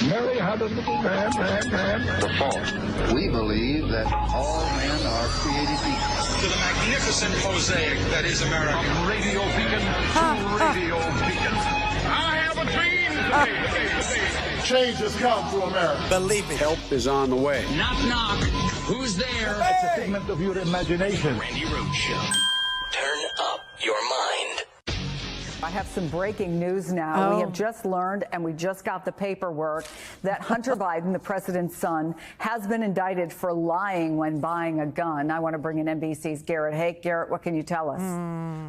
Mary had a little lamb. The fault. We believe that all men are created equal. To the magnificent mosaic that is America. From radio beacon to radio beacon. I have a dream. Change has come to America. Believe it. Help is on the way. Knock, knock. Who's there? It's a figment of your imagination. Randi Rhodes Show. Turn up your mind. I have some breaking news now. We have just learned, and we just got the paperwork, that Hunter Biden, the president's son, has been indicted for lying when buying a gun. I want to bring in NBC's Garrett Hake. Garrett, what can you tell us?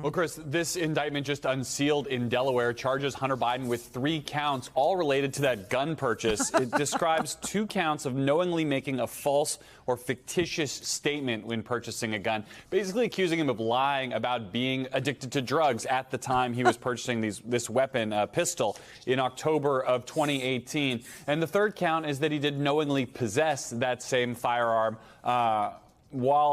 Well, Chris, this indictment just unsealed in Delaware charges Hunter Biden with 3 counts, all related to that gun purchase. It describes 2 counts of knowingly making a false or fictitious statement when purchasing a gun, basically accusing him of lying about being addicted to drugs at the time he was purchasing this weapon, pistol, in October of 2018. And the 3rd count is that he did knowingly possess that same firearm while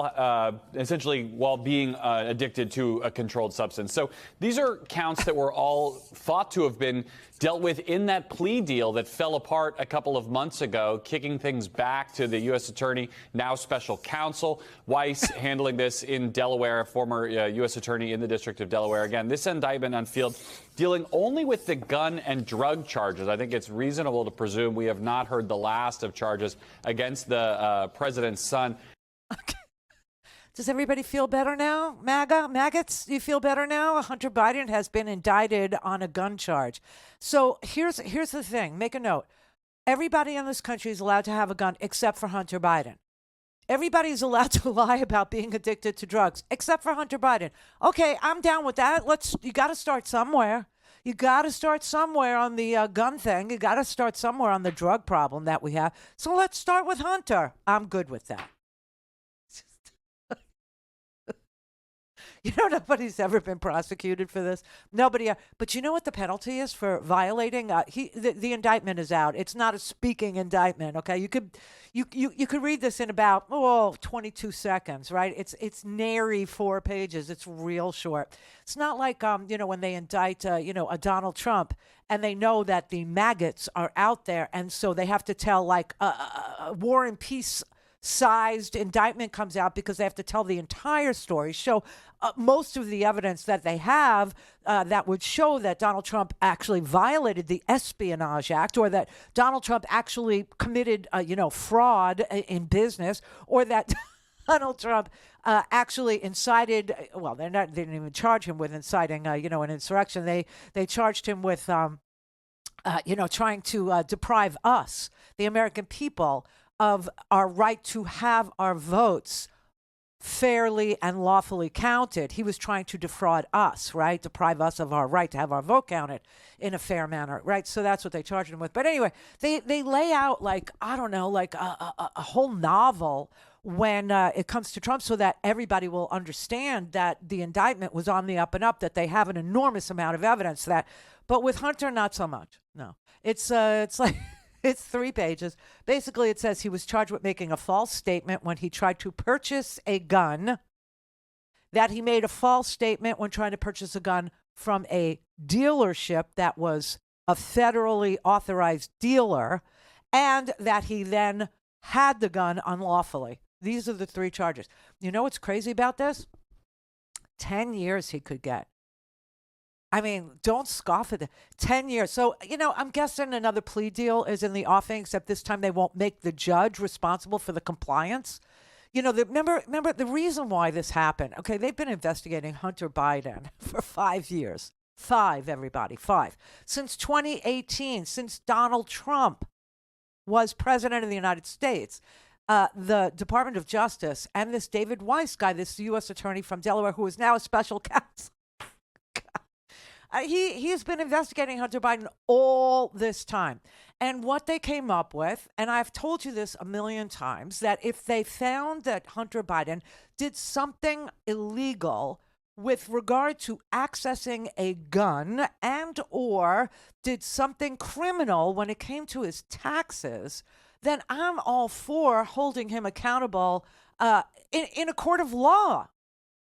being addicted to a controlled substance. So these are counts that were all thought to have been dealt with in that plea deal that fell apart a couple of months ago, kicking things back to the U.S. Attorney, now special counsel. Weiss handling this in Delaware, former U.S. Attorney in the District of Delaware. Again, this indictment unsealed, dealing only with the gun and drug charges. I think it's reasonable to presume we have not heard the last of charges against the president's son. Okay. Does everybody feel better now? Maggots, you feel better now? Hunter Biden has been indicted on a gun charge. So here's the thing. Make a note. Everybody in this country is allowed to have a gun except for Hunter Biden. Everybody's allowed to lie about being addicted to drugs except for Hunter Biden. Okay, I'm down with that. You got to start somewhere. You got to start somewhere on the gun thing. You got to start somewhere on the drug problem that we have. So let's start with Hunter. I'm good with that. You know, nobody's ever been prosecuted for this. Nobody. But you know what the penalty is for violating? The indictment is out. It's not a speaking indictment. Okay, you could read this in about 22 seconds, right? It's nary 4 pages. It's real short. It's not like when they indict a Donald Trump and they know that the maggots are out there, and so they have to tell like a War and Peace sized indictment comes out because they have to tell the entire story, show most of the evidence that they have that would show that Donald Trump actually violated the Espionage Act, or that Donald Trump actually committed, fraud in business, or that Donald Trump actually incited. Well, they didn't even charge him with inciting, an insurrection. They charged him with, trying to deprive us, the American people, of our right to have our votes fairly and lawfully counted. He was trying to defraud us, right? Deprive us of our right to have our vote counted in a fair manner, right? So that's what they charged him with. But anyway, they lay out like a whole novel when it comes to Trump, so that everybody will understand that the indictment was on the up and up, that they have an enormous amount of evidence that. But with Hunter, not so much. No, it's like. It's 3 pages. Basically, it says he was charged with making a false statement when he tried to purchase a gun, that he made a false statement when trying to purchase a gun from a dealership that was a federally authorized dealer, and that he then had the gun unlawfully. These are the 3 charges. You know what's crazy about this? 10 years he could get. I mean, don't scoff at it. 10 years. So, I'm guessing another plea deal is in the offing, except this time they won't make the judge responsible for the compliance. Remember the reason why this happened. Okay, they've been investigating Hunter Biden for 5 years. 5, everybody, 5. Since 2018, since Donald Trump was president of the United States. The Department of Justice and this David Weiss guy, this U.S. attorney from Delaware, who is now a special counsel. He's been investigating Hunter Biden all this time. And what they came up with, and I've told you this a million times, that if they found that Hunter Biden did something illegal with regard to accessing a gun, and or did something criminal when it came to his taxes, then I'm all for holding him accountable in a court of law.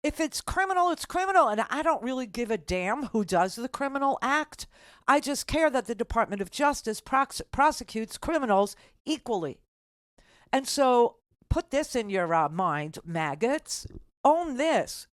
If it's criminal, it's criminal. And I don't really give a damn who does the criminal act. I just care that the Department of Justice prosecutes criminals equally. And so put this in your mind, maggots. Own this.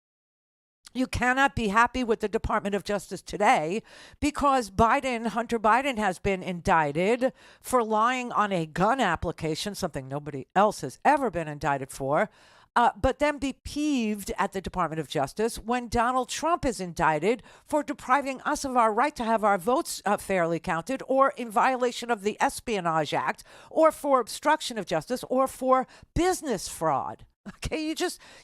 You cannot be happy with the Department of Justice today because Hunter Biden has been indicted for lying on a gun application, something nobody else has ever been indicted for. But then be peeved at the Department of Justice when Donald Trump is indicted for depriving us of our right to have our votes fairly counted, or in violation of the Espionage Act, or for obstruction of justice, or for business fraud. Okay,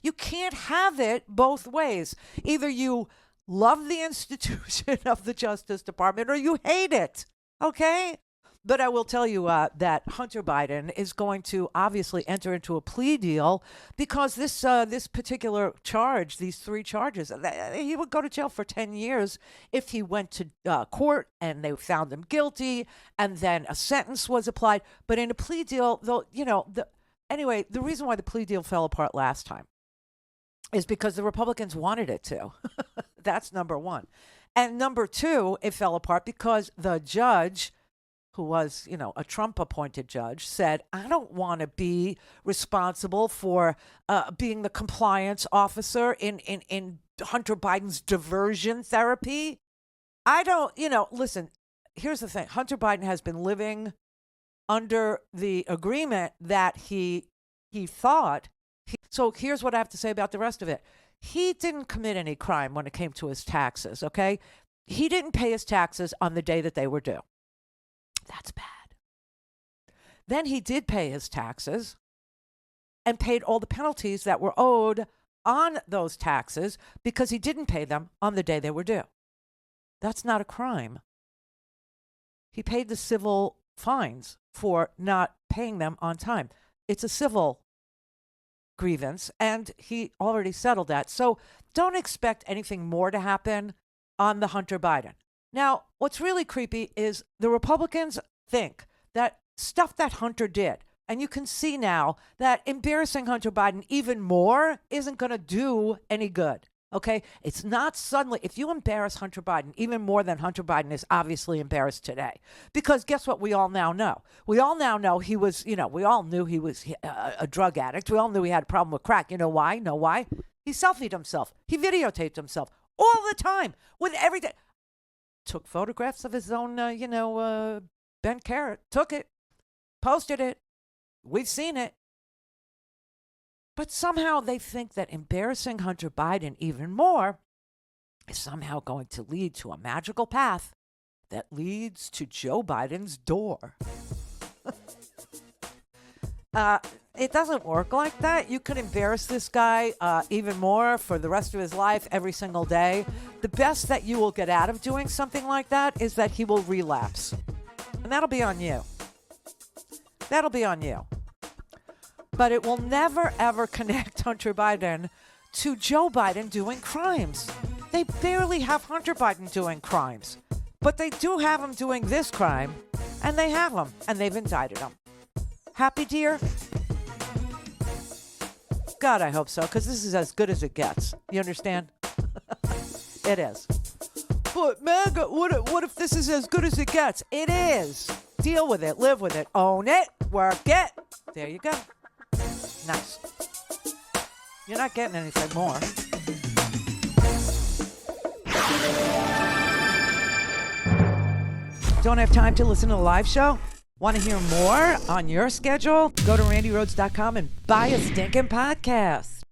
you can't have it both ways. Either you love the institution of the Justice Department or you hate it. Okay? But I will tell you that Hunter Biden is going to obviously enter into a plea deal because this particular charge, these 3 charges, he would go to jail for 10 years if he went to court and they found him guilty and then a sentence was applied. But in a plea deal, anyway, the reason why the plea deal fell apart last time is because the Republicans wanted it to. That's number one. And number two, it fell apart because the judge, who was, a Trump-appointed judge, said, I don't want to be responsible for being the compliance officer in Hunter Biden's diversion therapy. I don't, listen, here's the thing. Hunter Biden has been living under the agreement that he thought. So here's what I have to say about the rest of it. He didn't commit any crime when it came to his taxes, okay? He didn't pay his taxes on the day that they were due. That's bad. Then he did pay his taxes and paid all the penalties that were owed on those taxes because he didn't pay them on the day they were due. That's not a crime. He paid the civil fines for not paying them on time. It's a civil grievance, and he already settled that. So don't expect anything more to happen on the Hunter Biden. Now, what's really creepy is the Republicans think that stuff that Hunter did, and you can see now that embarrassing Hunter Biden even more isn't going to do any good. Okay? It's not suddenly, if you embarrass Hunter Biden even more than Hunter Biden is obviously embarrassed today. Because guess what we all now know? We all now know he was, we all knew he was a drug addict. We all knew he had a problem with crack. You know why? Know why? He selfied himself. He videotaped himself all the time with everything. Took photographs of his own, bent carrot. Took it. Posted it. We've seen it. But somehow they think that embarrassing Hunter Biden even more is somehow going to lead to a magical path that leads to Joe Biden's door. It doesn't work like that. You could embarrass this guy even more for the rest of his life, every single day. The best that you will get out of doing something like that is that he will relapse. And that'll be on you. That'll be on you. But it will never, ever connect Hunter Biden to Joe Biden doing crimes. They barely have Hunter Biden doing crimes. But they do have him doing this crime, and they have him, and they've indicted him. Happy, dear? God, I hope so, because this is as good as it gets. You understand? It is. But, Magga, what if this is as good as it gets? It is. Deal with it. Live with it. Own it. Work it. There you go. Nice. You're not getting anything more. Don't have time to listen to the live show? Want to hear more on your schedule? Go to randyrhodes.com and buy a stinking podcast.